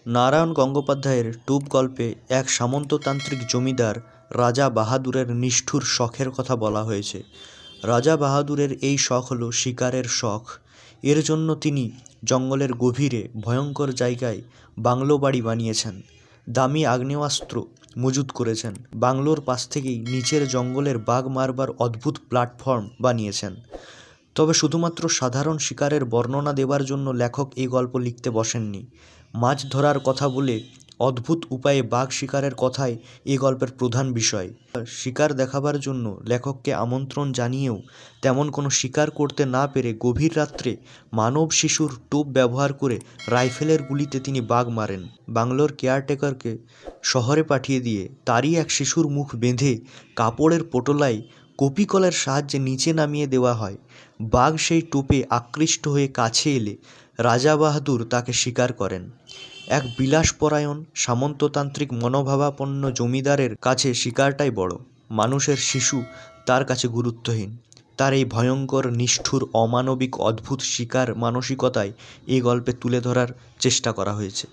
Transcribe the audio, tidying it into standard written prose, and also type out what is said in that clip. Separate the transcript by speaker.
Speaker 1: নারায়ণ গঙ্গোপাধ্যায়ের টুপ গল্পে এক সামন্ততান্ত্রিক জমিদার রাজা বাহাদুরের নিষ্ঠুর শখের কথা বলা হয়েছে। রাজা বাহাদুরের এই শখ হলো শিকারের শখ। এর জন্য তিনি জঙ্গলের গভীরে ভয়ঙ্কর জায়গায় বাংলো বাড়ি বানিয়েছেন, দামি আগ্নেয়াস্ত্র মজুত করেছেন, বাংলোর পাশ থেকেই নিচের জঙ্গলের বাঘ মারবার অদ্ভুত প্ল্যাটফর্ম বানিয়েছেন। তবে শুধুমাত্র সাধারণ শিকারের বর্ণনা দেবার জন্য লেখক এই গল্প লিখতে বসেননি। মাছ ধরার কথা বলে অদ্ভুত উপায়ে বাঘ শিকারের কথাই এই গল্পের প্রধান বিষয়। শিকার দেখাবার জন্য লেখককে আমন্ত্রণ জানিয়েও তেমন কোনো শিকার করতে না পেরে গভীর রাত্রে মানব শিশুর টোপ ব্যবহার করে রাইফেলের গুলিতে তিনি বাঘ মারেন। বাংলোর কেয়ারটেকারকে শহরে পাঠিয়ে দিয়ে তারই এক শিশুর মুখ বেঁধে কাপড়ের পোটলায় কপিকলের সাহায্যে নিচে নামিয়ে দেওয়া হয়। বাঘ সেই টোপে আকৃষ্ট হয়ে কাছে এলে রাজা বাহাদুর তাকে শিকার করেন। এক বিলাসপরায়ণ সামন্ততান্ত্রিক মনোভাবাপন্ন জমিদারের কাছে শিকারটাই বড়, মানুষের শিশু তার কাছে গুরুত্বহীন। তার এই ভয়ঙ্কর, নিষ্ঠুর, অমানবিক, অদ্ভুত শিকার মানসিকতায় এই গল্পে তুলে ধরার চেষ্টা করা হয়েছে।